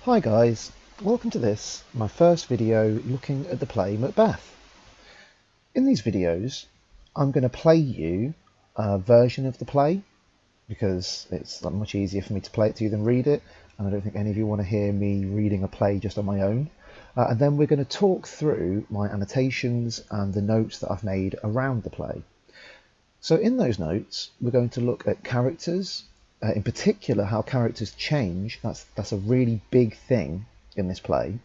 Hi guys, welcome to this, my first video looking at the play Macbeth. In these videos, I'm going to play you a version of the play because it's much easier for me to play it to you than read it, and I don't think any of you want to hear me reading a play just on my own. And then we're going to talk through my annotations and the notes that I've made around the play. So in those notes, we're going to look at characters, in particular how characters change. That's a really big thing in this play.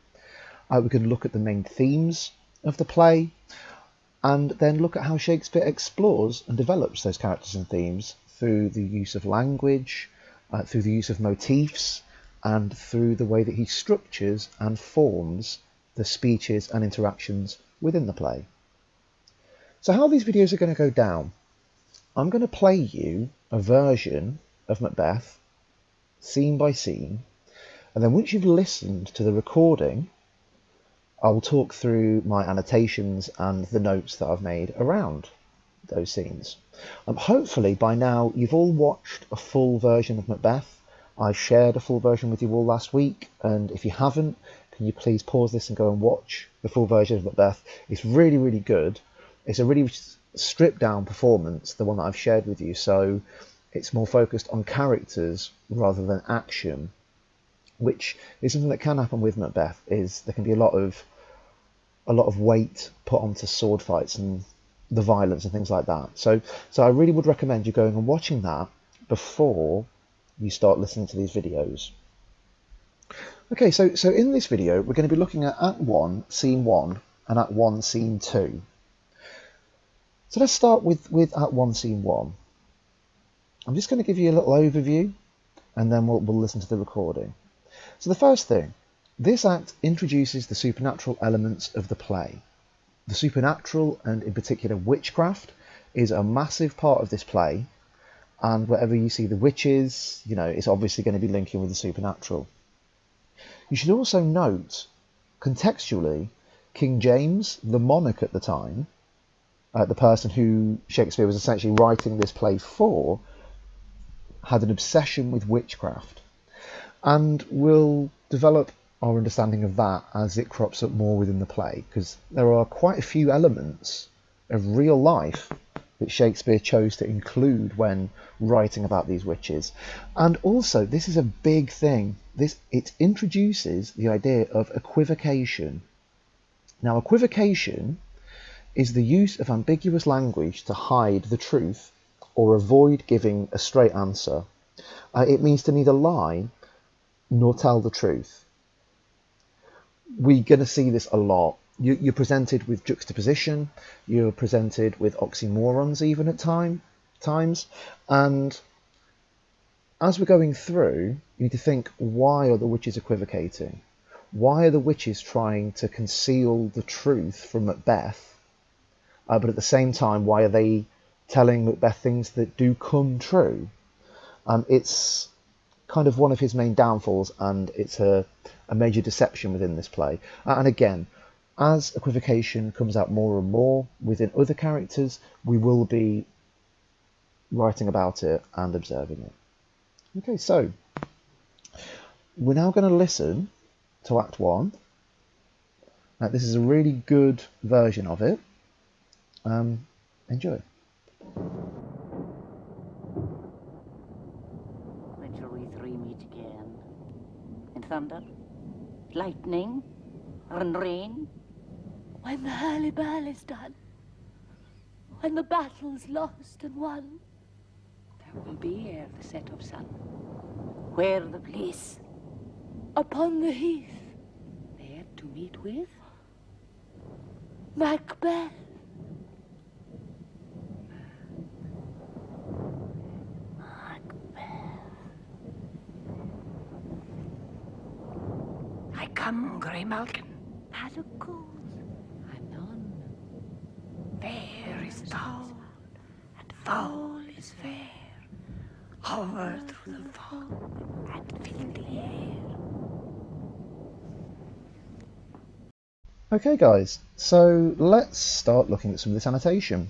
We can look at the main themes of the play, and then look at how Shakespeare explores and develops those characters and themes through the use of language, through the use of motifs, and through the way that he structures and forms the speeches and interactions within the play. So how these videos are going to go down: I'm going to play you a version of Macbeth, scene by scene, and then once you've listened to the recording, I'll talk through my annotations and the notes that I've made around those scenes. Hopefully by now you've all watched a full version of Macbeth. I shared a full version with you all last week, and if you haven't, can you please pause this and go and watch the full version of Macbeth? It's really, really good. It's a really stripped down performance, the one that I've shared with you, so it's more focused on characters rather than action, which is something that can happen with Macbeth. Is there can be a lot of weight put onto sword fights and the violence and things like that. So I really would recommend you going and watching that before you start listening to these videos. Okay, so in this video we're going to be looking at Act 1, Scene 1 and Act 1, Scene 2. So let's start with Act 1, Scene 1. I'm just going to give you a little overview, and then we'll listen to the recording. So the first thing, this act introduces the supernatural elements of the play. The supernatural, and in particular witchcraft, is a massive part of this play, and wherever you see the witches, it's obviously going to be linking with the supernatural. You should also note, contextually, King James, the monarch at the time, the person who Shakespeare was essentially writing this play for, had an obsession with witchcraft, and we'll develop our understanding of that as it crops up more within the play, because there are quite a few elements of real life that Shakespeare chose to include when writing about these witches. And also, this is a big thing, it introduces the idea of equivocation. Now, equivocation is the use of ambiguous language to hide the truth or avoid giving a straight answer. It means to neither lie nor tell the truth. We're going to see this a lot. You're presented with juxtaposition, you're presented with oxymorons even at times, and as we're going through, you need to think, why are the witches equivocating? Why are the witches trying to conceal the truth from Macbeth? But at the same time, why are they telling Macbeth things that do come true? It's kind of one of his main downfalls, and it's a major deception within this play. And again, as equivocation comes out more and more within other characters, we will be writing about it and observing it. Okay, so we're now going to listen to Act 1. This is a really good version of it. Enjoy. When shall we three meet again? In thunder, lightning, and rain? When the hurly-burly is done, when the battle's lost and won. There will be ere the set of sun. Where the place? Upon the heath, There to meet with? Macbeth. I come, Grey Malkin. Paddock calls. I'm none. Fair is foul, and foul is fair. Hover through the fog and fill the air. Okay guys, so let's start looking at some of this annotation.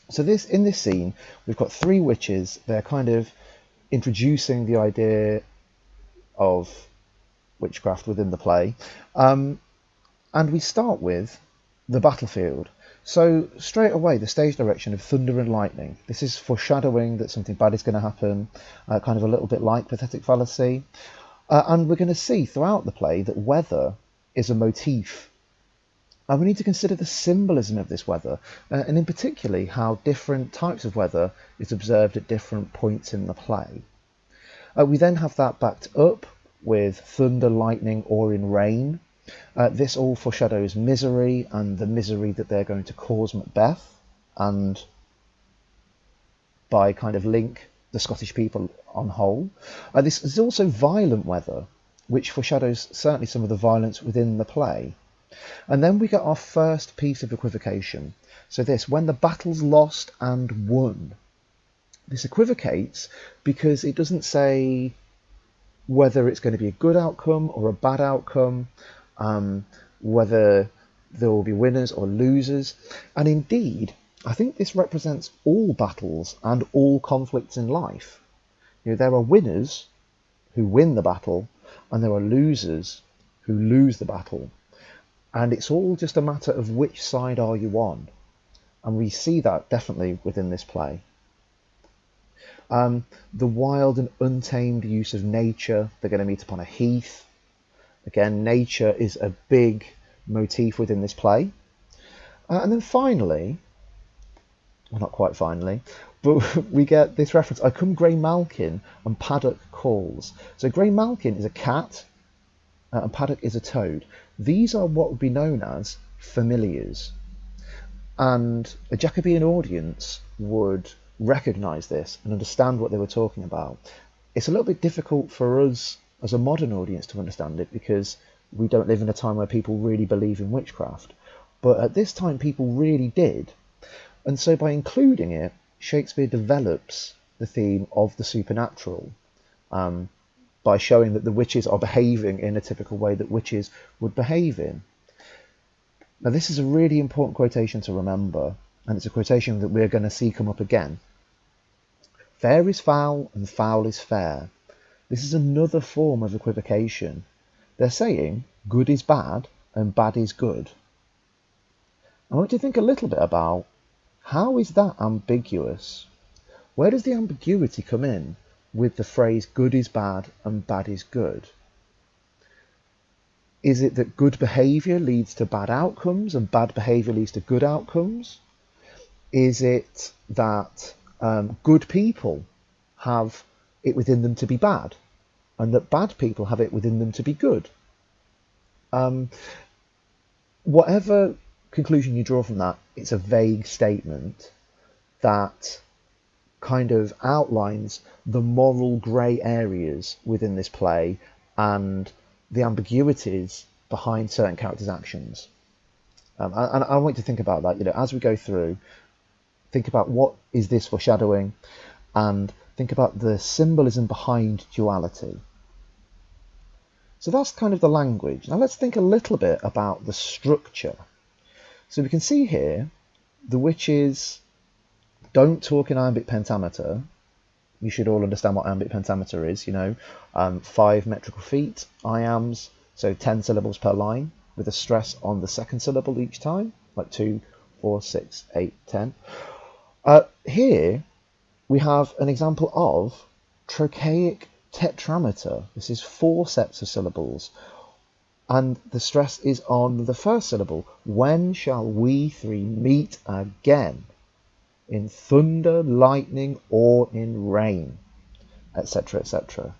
So in this scene, we've got three witches. They're kind of introducing the idea of witchcraft within the play. And we start with the battlefield. So straight away, the stage direction of thunder and lightning. This is foreshadowing that something bad is going to happen, kind of a little bit like pathetic fallacy. And we're going to see throughout the play that weather is a motif. And we need to consider the symbolism of this weather, and in particular how different types of weather is observed at different points in the play. We then have that backed up with thunder, lightning, or in rain. This all foreshadows misery and the misery that they're going to cause Macbeth, and by kind of link the Scottish people on whole. This is also violent weather, which foreshadows certainly some of the violence within the play. And then we get our first piece of equivocation. So this, when the battle's lost and won. This equivocates because it doesn't say whether it's going to be a good outcome or a bad outcome, whether there will be winners or losers. And indeed, I think this represents all battles and all conflicts in life. You know, there are winners who win the battle, and there are losers who lose the battle. And it's all just a matter of which side are you on. And we see that definitely within this play. The wild and untamed use of nature. They're going to meet upon a heath. Again, nature is a big motif within this play. And then finally, well, not quite finally, but we get this reference, I come Grey Malkin and Paddock calls. So Grey Malkin is a cat and Paddock is a toad. These are what would be known as familiars. And a Jacobean audience would recognise this and understand what they were talking about. It's a little bit difficult for us as a modern audience to understand it because we don't live in a time where people really believe in witchcraft. But at this time, people really did. And so by including it, Shakespeare develops the theme of the supernatural by showing that the witches are behaving in a typical way that witches would behave in. Now, this is a really important quotation to remember, and it's a quotation that we're going to see come up again. Fair is foul and foul is fair. This is another form of equivocation. They're saying good is bad and bad is good. I want you to think a little bit about how is that ambiguous? Where does the ambiguity come in with the phrase good is bad and bad is good? Is it that good behaviour leads to bad outcomes and bad behaviour leads to good outcomes? Is it that good people have it within them to be bad and that bad people have it within them to be good? Whatever conclusion you draw from that, it's a vague statement that kind of outlines the moral grey areas within this play and the ambiguities behind certain characters' actions. And I want you to think about that, you know, as we go through, think about what is this foreshadowing and think about the symbolism behind duality. So that's kind of the language. Now let's think a little bit about the structure. So we can see here, the witches don't talk in iambic pentameter. You should all understand what iambic pentameter is, you know, 5 metrical feet, iambs, so 10 syllables per line, with a stress on the second syllable each time, like 2, 4, 6, 8, 10. Here we have an example of trochaic tetrameter. This is 4 sets of syllables, and the stress is on the first syllable. When shall we three meet again? In thunder, lightning, or in rain, etc., etc.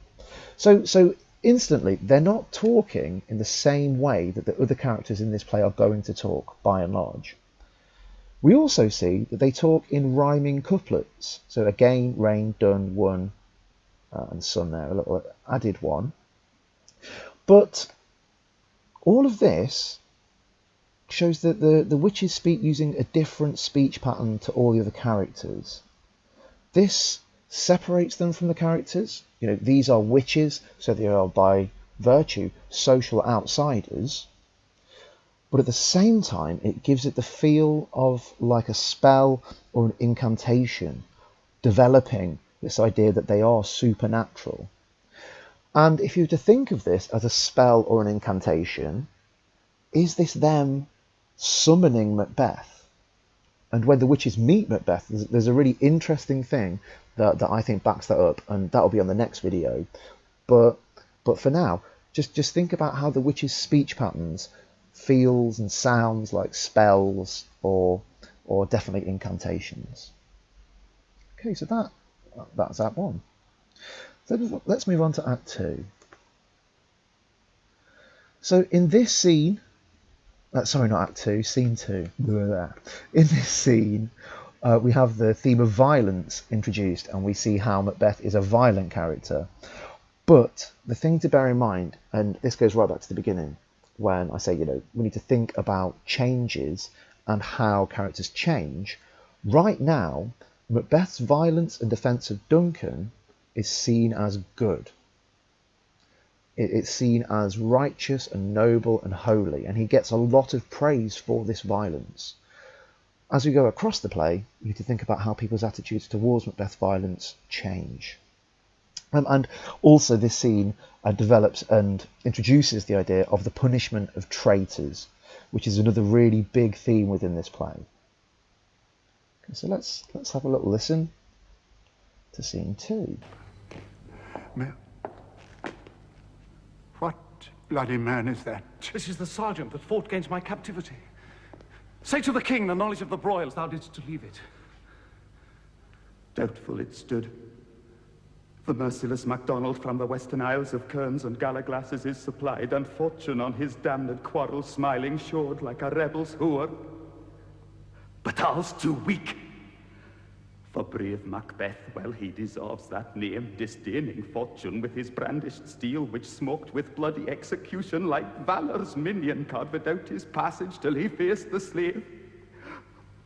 So instantly, they're not talking in the same way that the other characters in this play are going to talk, by and large. We also see that they talk in rhyming couplets. So again, rain, done, won, and sun there, a little added one. But all of this shows that the witches speak using a different speech pattern to all the other characters. This separates them from the characters. You know, these are witches, so they are by virtue social outsiders. But at the same time, it gives it the feel of like a spell or an incantation, developing this idea that they are supernatural. And if you were to think of this as a spell or an incantation, is this them summoning Macbeth? And when the witches meet Macbeth, there's a really interesting thing that I think backs that up, and that'll be on the next video. But for now, just think about how the witches' speech patterns feels and sounds like spells or definitely incantations. Okay, so that's Act 1. So let's move on to Act 2. So in this scene, sorry, not Act 2, Scene 2. In this scene, we have the theme of violence introduced, and we see how Macbeth is a violent character. But the thing to bear in mind, and this goes right back to the beginning, when I say, we need to think about changes and how characters change. Right now, Macbeth's violence and defence of Duncan is seen as good. It's seen as righteous and noble and holy, and he gets a lot of praise for this violence. As we go across the play, we need to think about how people's attitudes towards Macbeth's violence change. And also this scene develops and introduces the idea of the punishment of traitors, which is another really big theme within this play. Okay, so let's have a little listen to Scene 2. What bloody man is that? This is the sergeant that fought against my captivity. Say to the king the knowledge of the broils thou didst to leave it. Doubtful it stood. The merciless MacDonald from the western isles of kerns and gallaglasses is supplied, and fortune on his damned quarrel smiling showed like a rebel's whore. But all's too weak. For brave Macbeth, well, he deserves that name, disdaining fortune with his brandished steel, which smoked with bloody execution like valor's minion, card without his passage till he faced the slave,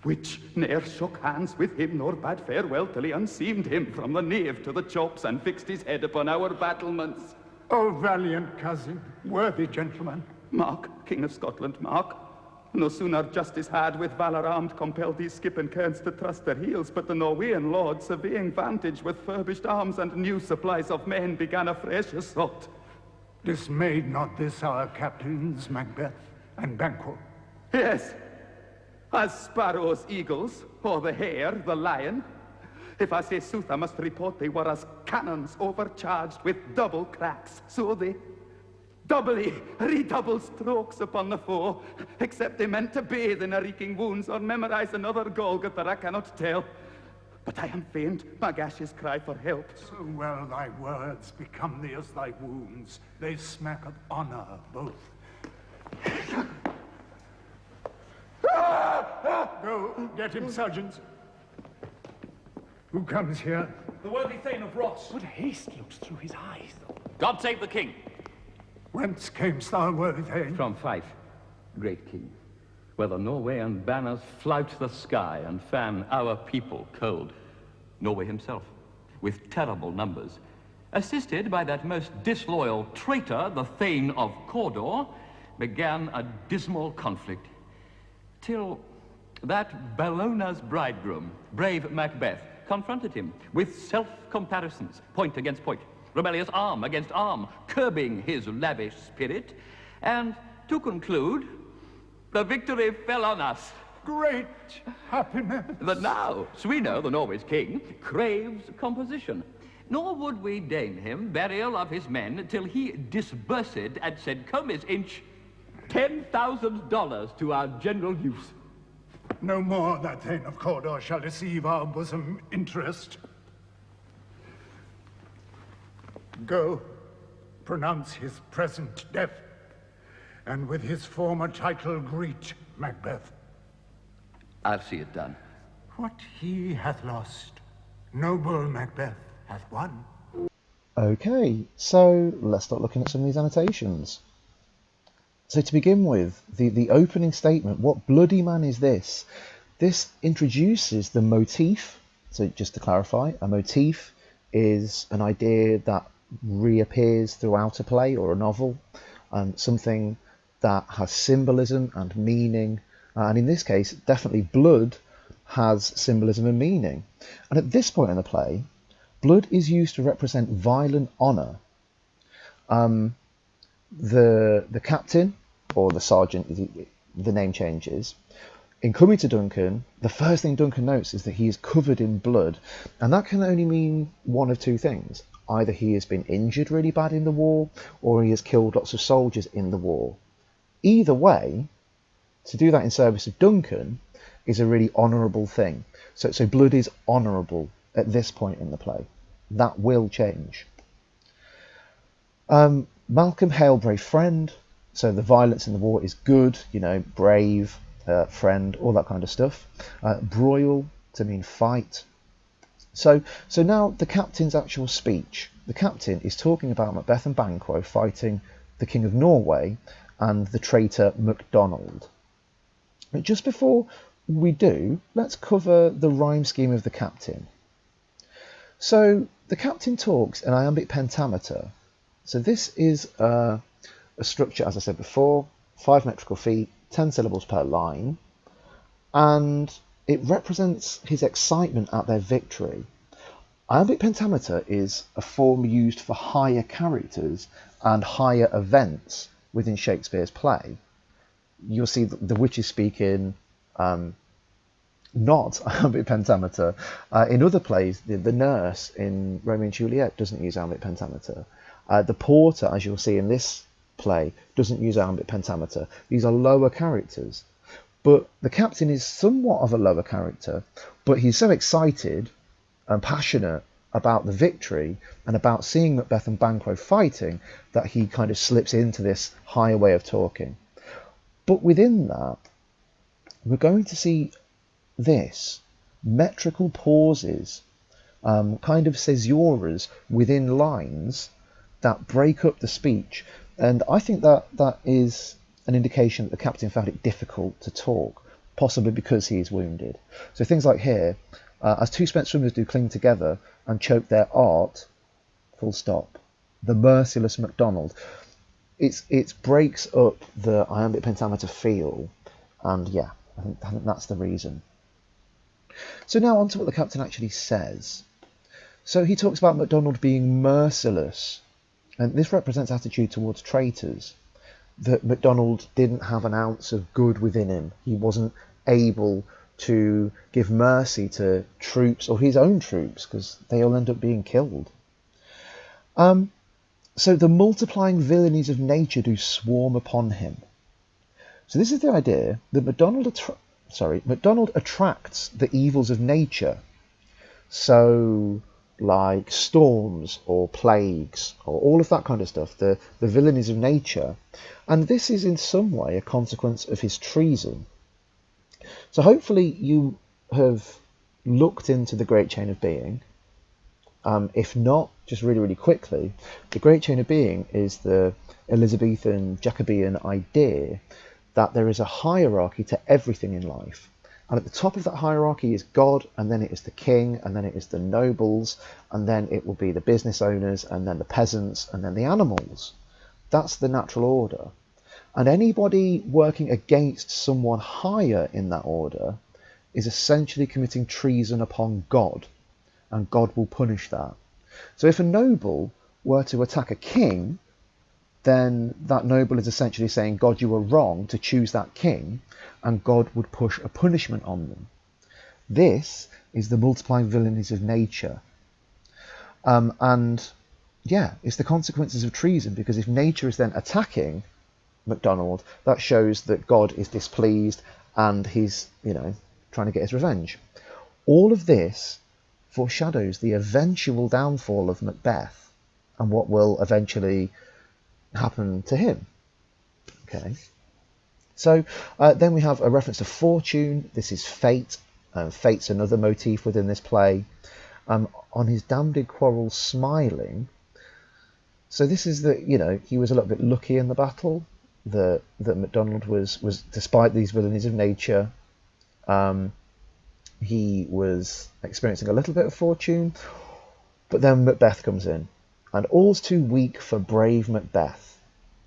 which ne'er shook hands with him nor bade farewell till he unseamed him from the nave to the chops and fixed his head upon our battlements. O valiant cousin, worthy gentleman. Mark, King of Scotland, Mark. No sooner justice had with valour armed compelled these skippen kerns to trust their heels, but the Norwegian lord, surveying vantage with furbished arms and new supplies of men, began a fresh assault. Dismayed not this our captains, Macbeth and Banquo? Yes, as sparrows eagles, or the hare the lion. If I say sooth, I must report they were as cannons overcharged with double cracks, so they doubly redouble strokes upon the foe, except they meant to bathe in a reeking wounds or memorize another Golgotha I cannot tell. But I am faint, my gashes cry for help. So well thy words become thee as thy wounds. They smack of honour both. Go, get him, sergeants. Who comes here? The worthy Thane of Ross. What haste looks through his eyes, though. God save the king. Whence camest thou, worthy Thane? From Fife, great king, where the Norwegian banners flout the sky and fan our people cold. Norway himself, with terrible numbers, assisted by that most disloyal traitor, the Thane of Cawdor, began a dismal conflict, till that Bellona's bridegroom, brave Macbeth, confronted him with self-comparisons, point against point, rebellious arm against arm, curbing his lavish spirit, and to conclude, the victory fell on us. Great happiness. That now, Sweno, the Norway's king, craves composition. Nor would we deign him burial of his men till he disbursed at said Combis inch $10,000 to our general use. No more that Thane of Cawdor shall deceive our bosom interest. Go, pronounce his present death, and with his former title greet Macbeth. I'll see it done. What he hath lost, noble Macbeth hath won. Okay, so let's start looking at some of these annotations. So to begin with, the opening statement, what bloody man is this? This introduces the motif. So just to clarify, a motif is an idea that reappears throughout a play or a novel, something that has symbolism and meaning, and in this case, definitely blood has symbolism and meaning. And at this point in the play, blood is used to represent violent honour. the captain, or the sergeant, the name changes. In coming to Duncan, the first thing Duncan notes is that he is covered in blood, and that can only mean one of two things. Either he has been injured really bad in the war, or he has killed lots of soldiers in the war. Either way, to do that in service of Duncan is a really honourable thing. So blood is honourable at this point in the play. That will change. Malcolm, hail brave friend. So the violence in the war is good, brave, friend, all that kind of stuff. Broil to mean fight. So now the captain's actual speech. The captain is talking about Macbeth and Banquo fighting the King of Norway and the traitor MacDonald. But just before we do, let's cover the rhyme scheme of the captain. So the captain talks in iambic pentameter. So this is a structure, as I said before, 5 metrical feet, 10 syllables per line, and it represents his excitement at their victory. Iambic pentameter is a form used for higher characters and higher events within Shakespeare's play. You'll see the witches speak in not iambic pentameter. In other plays, the nurse in Romeo and Juliet doesn't use iambic pentameter. The porter, as you'll see in this play, doesn't use iambic pentameter. These are lower characters. But the captain is somewhat of a lower character, but he's so excited and passionate about the victory and about seeing Macbeth and Banquo fighting that he kind of slips into this higher way of talking. But within that, we're going to see this, metrical pauses, kind of caesuras within lines that break up the speech. And I think that is an indication that the captain found it difficult to talk, possibly because he is wounded. So things like here, as two spent swimmers do cling together and choke their art, full stop, the merciless MacDonald. It breaks up the iambic pentameter feel, and yeah, I think that's the reason. So now on to what the captain actually says. So he talks about MacDonald being merciless, and this represents attitude towards traitors, that MacDonald didn't have an ounce of good within him. He wasn't able to give mercy to troops or his own troops because they all end up being killed. So the multiplying villainies of nature do swarm upon him. So this is the idea that MacDonald attracts the evils of nature. So like storms or plagues or all of that kind of stuff, the villainies of nature. And this is in some way a consequence of his treason. So hopefully you have looked into the Great Chain of Being. If not, just really, really quickly, the Great Chain of Being is the Elizabethan Jacobean idea that there is a hierarchy to everything in life. And at the top of that hierarchy is God, and then it is the king, and then it is the nobles, and then it will be the business owners, and then the peasants, and then the animals. That's the natural order. And anybody working against someone higher in that order is essentially committing treason upon God, and God will punish that. So if a noble were to attack a king, then that noble is essentially saying, God, you were wrong to choose that king, and God would push a punishment on them. This is the multiplying villainies of nature. And yeah, it's the consequences of treason, because if nature is then attacking MacDonald, that shows that God is displeased and he's, trying to get his revenge. All of this foreshadows the eventual downfall of Macbeth and what will eventually happen to him. Okay. So then we have a reference to fortune. This is fate. Fate's another motif within this play. On his damned quarrel smiling. So this is that, he was a little bit lucky in the battle, that MacDonald was despite these villainies of nature, he was experiencing a little bit of fortune, but then Macbeth comes in, and all's too weak for brave Macbeth.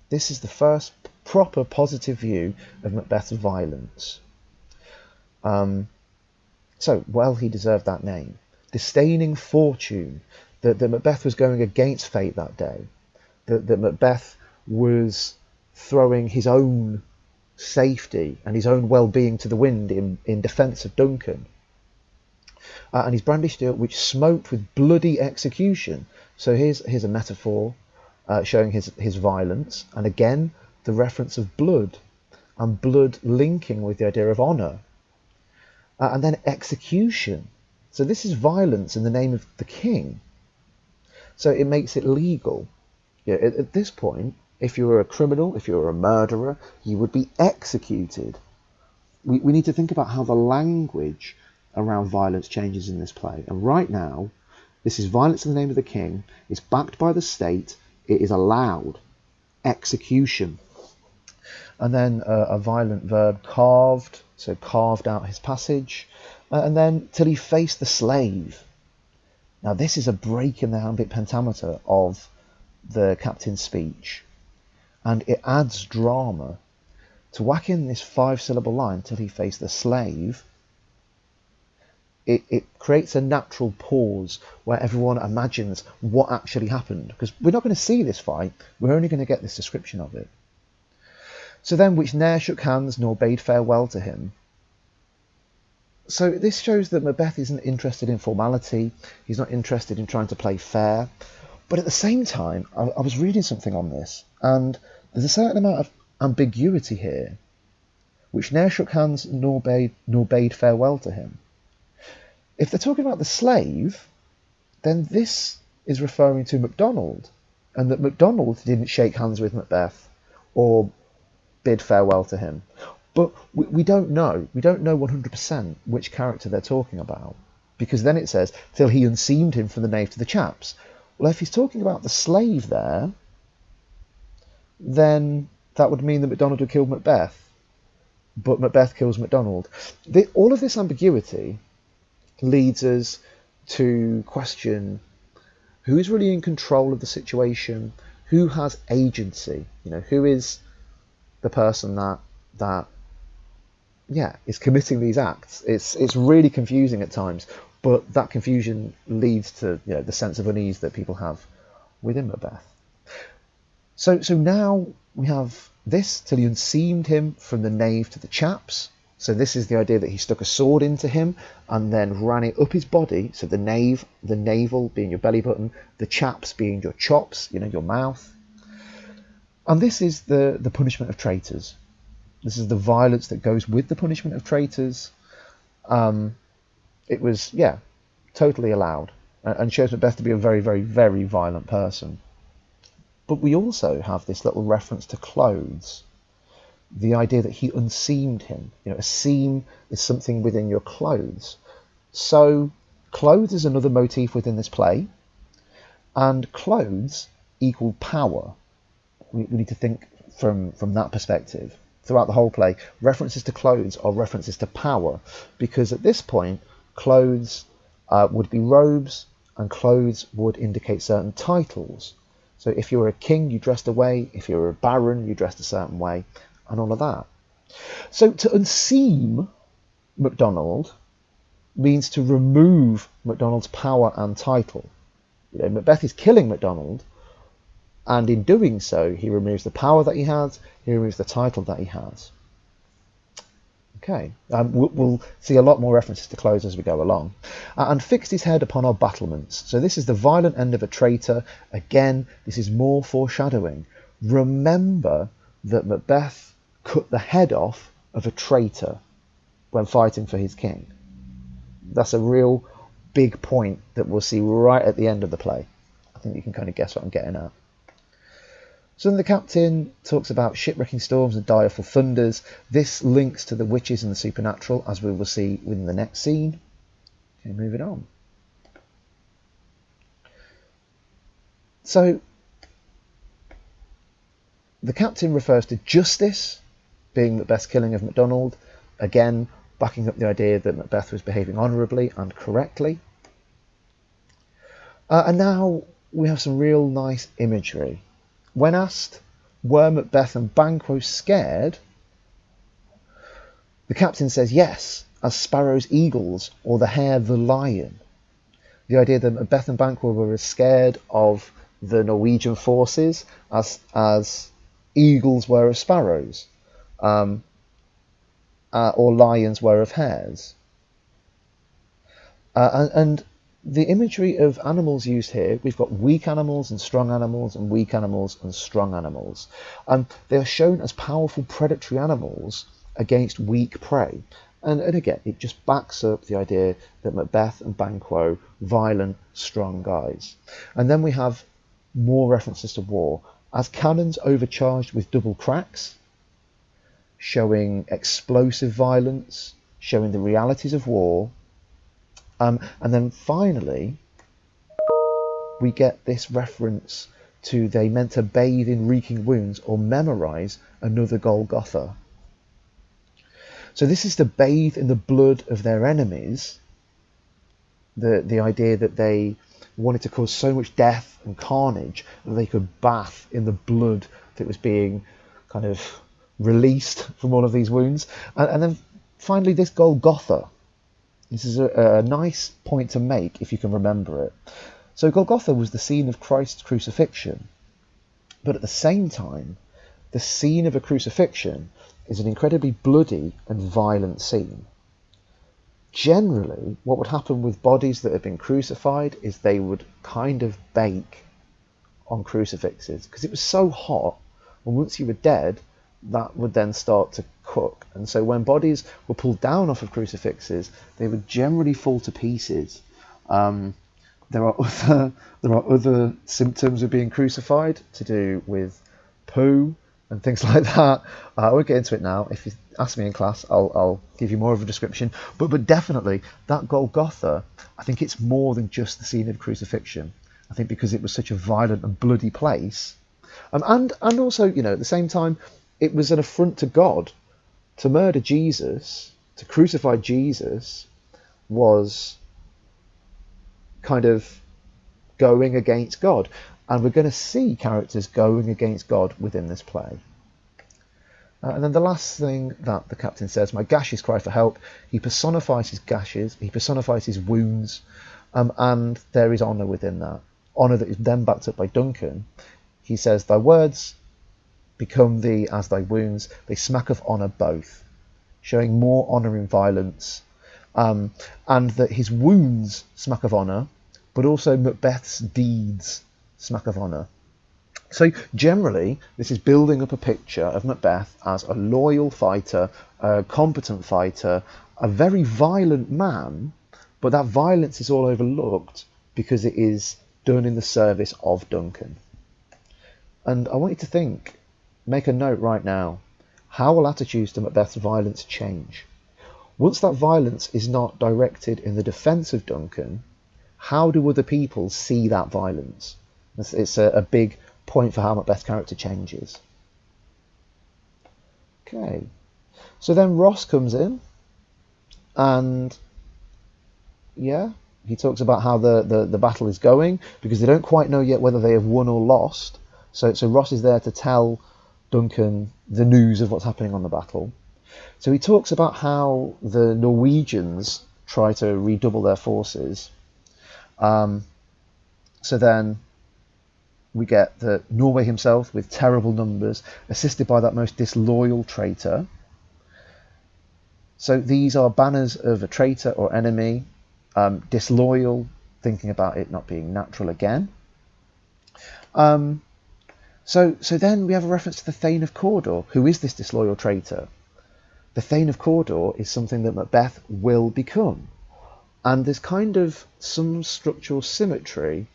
This is the first proper positive view of Macbeth's violence. So, well, he deserved that name. Disdaining fortune, that Macbeth was going against fate that day. that Macbeth was throwing his own safety and his own well-being to the wind in defence of Duncan. And he's brandished it, which smoked with bloody execution. So here's a metaphor showing his violence, and again the reference of blood, and blood linking with the idea of honour. And then execution. So this is violence in the name of the king. So it makes it legal. At this point, if you were a criminal, if you were a murderer, you would be executed. We need to think about how the language around violence changes in this play. And right now, this is violence in the name of the king. It's backed by the state. It is allowed. Execution. And then a violent verb, carved. So carved out his passage. And then till he faced the slave. Now this is a break in the iambic pentameter of the captain's speech. And it adds drama. To whack in this 5-syllable line, till he faced the slave, it creates a natural pause where everyone imagines what actually happened. Because we're not going to see this fight, we're only going to get this description of it. So then, which ne'er shook hands nor bade farewell to him. So this shows that Macbeth isn't interested in formality, he's not interested in trying to play fair. But at the same time, I was reading something on this, and there's a certain amount of ambiguity here, which ne'er shook hands nor bade farewell to him. If they're talking about the slave, then this is referring to MacDonald, and that MacDonald didn't shake hands with Macbeth or bid farewell to him. But we don't know. We don't know 100% which character they're talking about, because then it says, till he unseamed him from the knave to the chaps. Well, if he's talking about the slave there, then that would mean that MacDonald would kill Macbeth, but Macbeth kills MacDonald. All of this ambiguity leads us to question who is really in control of the situation, who has agency, who is the person that is committing these acts. It's really confusing at times, but that confusion leads to the sense of unease that people have within Macbeth. So now we have this, till he unseamed him from the knave to the chaps. So this is the idea that he stuck a sword into him and then ran it up his body. So the navel being your belly button, the chaps being your chops, your mouth. And this is the punishment of traitors. This is the violence that goes with the punishment of traitors. It was, totally allowed, and shows Macbeth to be a very, very, very violent person. But we also have this little reference to clothes. The idea that he unseamed him. A seam is something within your clothes. So clothes is another motif within this play, and clothes equal power. We need to think from that perspective. Throughout the whole play, references to clothes are references to power, because at this point, clothes would be robes, and clothes would indicate certain titles. So if you were a king, you dressed a way. If you were a baron, you dressed a certain way, and all of that. So to unseam MacDonald means to remove MacDonald's power and title. Macbeth is killing MacDonald, and in doing so, he removes the power that he has, he removes the title that he has. Okay, we'll see a lot more references to clothes as we go along. And fixed his head upon our battlements. So this is the violent end of a traitor. Again, this is more foreshadowing. Remember that Macbeth cut the head off of a traitor when fighting for his king. That's a real big point that we'll see right at the end of the play. I think you can kind of guess what I'm getting at. So then the captain talks about shipwrecking storms and direful thunders. This links to the witches and the supernatural, as we will see within the next scene. Okay, moving on. So the captain refers to justice being Macbeth's killing of MacDonald, again backing up the idea that Macbeth was behaving honourably and correctly. And now we have some real nice imagery. When asked, were Macbeth and Banquo scared? The captain says yes, as sparrows eagles, or the hare the lion. The idea that Macbeth and Banquo were as scared of the Norwegian forces as eagles were of sparrows, or lions were of hares. And the imagery of animals used here, we've got weak animals and strong animals, and weak animals and strong animals. They are shown as powerful predatory animals against weak prey. And again, it just backs up the idea that Macbeth and Banquo, violent, strong guys. And then we have more references to war, as cannons overcharged with double cracks, showing explosive violence, showing the realities of war. And then finally, we get this reference to they meant to bathe in reeking wounds or memorize another Golgotha. So this is to bathe in the blood of their enemies, the idea that they wanted to cause so much death and carnage that they could bath in the blood that was being kind of released from all of these wounds. And then finally, this Golgotha. This is a nice point to make if you can remember it. So Golgotha was the scene of Christ's crucifixion, but at the same time, the scene of a crucifixion is an incredibly bloody and violent scene. Generally, what would happen with bodies that have been crucified is they would kind of bake on crucifixes because it was so hot, and once you were dead, that would then start to cook. And so when bodies were pulled down off of crucifixes, they would generally fall to pieces. There are other symptoms of being crucified to do with poo and things like that. I won't get into it now. If you ask me in class, I'll give you more of a description. But definitely, that Golgotha, I think it's more than just the scene of crucifixion. I think because it was such a violent and bloody place. And also, you know, at the same time, it was an affront to God. To murder Jesus, to crucify Jesus, was kind of going against God. And we're going to see characters going against God within this play. And then the last thing that the captain says, my gashes cry for help. He personifies his gashes, he personifies his wounds, and there is honour within that. Honour that is then backed up by Duncan. He says, thy words become thee as thy wounds, they smack of honour both, showing more honour in violence, and that his wounds smack of honour, but also Macbeth's deeds smack of honour. So generally, this is building up a picture of Macbeth as a loyal fighter, a competent fighter, a very violent man, but that violence is all overlooked because it is done in the service of Duncan. And I want you to think, make a note right now, how will attitudes to Macbeth's violence change? Once that violence is not directed in the defence of Duncan, how do other people see that violence? It's a big point for how Macbeth's character changes. Okay, so then Ross comes in, and yeah, he talks about how the battle is going, because they don't quite know yet whether they have won or lost. So Ross is there to tell Duncan the news of what's happening on the battle. So he talks about how the Norwegians try to redouble their forces. So then we get that Norway himself, with terrible numbers, assisted by that most disloyal traitor. So these are banners of a traitor or enemy, disloyal, thinking about it not being natural again. So then we have a reference to the Thane of Cawdor. Who is this disloyal traitor? The Thane of Cawdor is something that Macbeth will become. And there's kind of some structural symmetry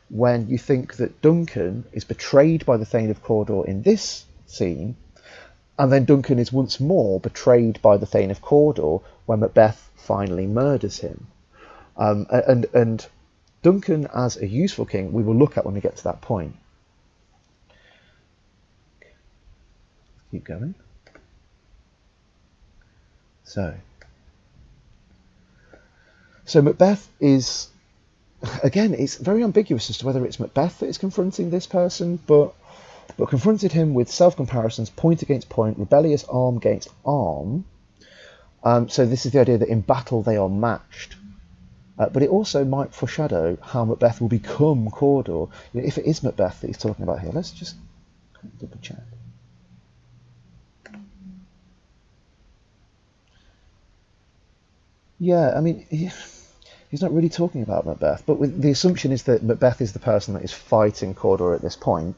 when you think that Duncan is betrayed by the Thane of Cawdor in this scene, and then Duncan is once more betrayed by the Thane of Cawdor when Macbeth finally murders him. And Duncan as a useful king we will look at when we get to that point. Keep going. So Macbeth is, again, it's very ambiguous as to whether it's Macbeth that is confronting this person, but confronted him with self-comparisons, point against point, rebellious arm against arm. So this is the idea that in battle they are matched. But it also might foreshadow how Macbeth will become Cawdor. If it is Macbeth that he's talking about here, let's just double check. Yeah, I mean, he's not really talking about Macbeth, but the assumption is that Macbeth is the person that is fighting Cawdor at this point.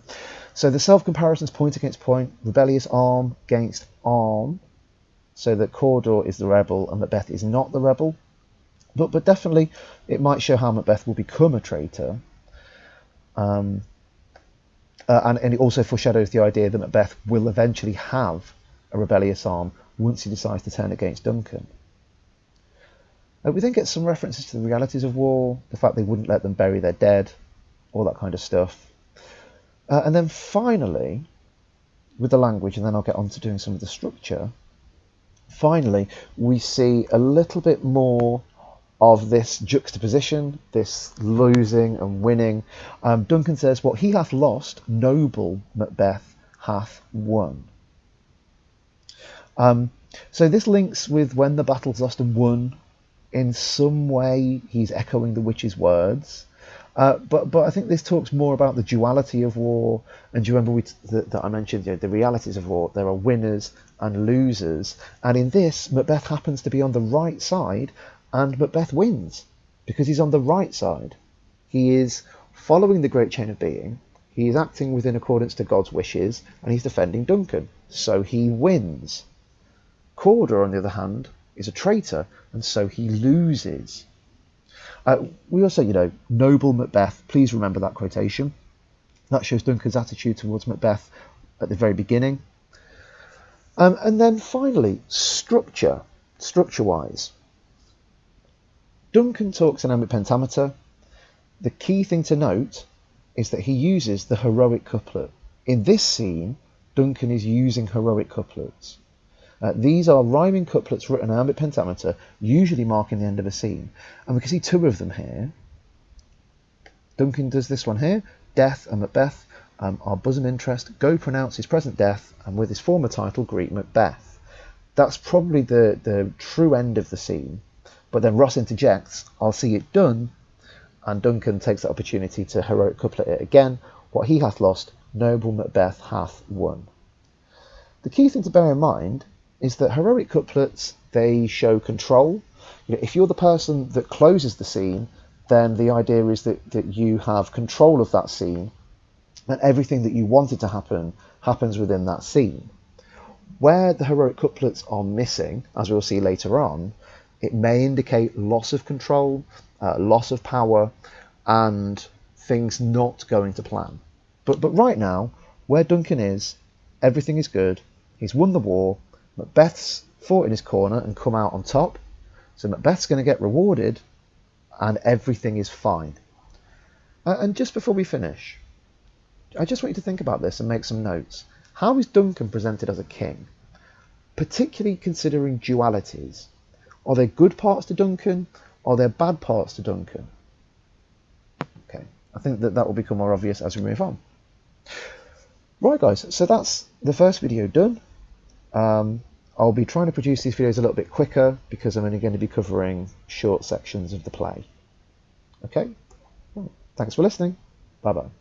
So the self-comparisons point against point, rebellious arm against arm, so that Cawdor is the rebel and Macbeth is not the rebel. But definitely it might show how Macbeth will become a traitor. And it also foreshadows the idea that Macbeth will eventually have a rebellious arm once he decides to turn against Duncan. We then get some references to the realities of war, the fact they wouldn't let them bury their dead, all that kind of stuff. And then finally, with the language, and then I'll get on to doing some of the structure, finally we see a little bit more of this juxtaposition, this losing and winning. Duncan says, what he hath lost, noble Macbeth hath won. So this links with when the battle's lost and won. In some way, he's echoing the witch's words. But I think this talks more about the duality of war. And do you remember that I mentioned the realities of war? There are winners and losers. And in this, Macbeth happens to be on the right side, and Macbeth wins because he's on the right side. He is following the great chain of being. He is acting within accordance to God's wishes, and he's defending Duncan. So he wins. Cawdor, on the other hand, is a traitor, and so he loses. We also, noble Macbeth, please remember that quotation. That shows Duncan's attitude towards Macbeth at the very beginning. And then finally, structure-wise. Duncan talks in iambic pentameter. The key thing to note is that he uses the heroic couplet. In this scene, Duncan is using heroic couplets. These are rhyming couplets written in iambic pentameter, usually marking the end of a scene. And we can see two of them here. Duncan does this one here. Death and Macbeth, our bosom interest, go pronounce his present death, and with his former title greet Macbeth. That's probably the true end of the scene. But then Ross interjects, I'll see it done, and Duncan takes the opportunity to heroic couplet it again. What he hath lost, noble Macbeth hath won. The key thing to bear in mind is that heroic couplets, they show control. If you're the person that closes the scene, then the idea is that you have control of that scene, and everything that you wanted to happen happens within that scene. Where the heroic couplets are missing, as we'll see later on, it may indicate loss of control, loss of power, and things not going to plan. But right now, where Duncan is, everything is good. He's won the war. Macbeth's fought in his corner and come out on top. So Macbeth's going to get rewarded, and everything is fine. And just before we finish, I just want you to think about this and make some notes. How is Duncan presented as a king? Particularly considering dualities. Are there good parts to Duncan? Are there bad parts to Duncan? Okay, I think that will become more obvious as we move on. Right guys, so that's the first video done. I'll be trying to produce these videos a little bit quicker because I'm only going to be covering short sections of the play. Okay, well, thanks for listening. Bye bye.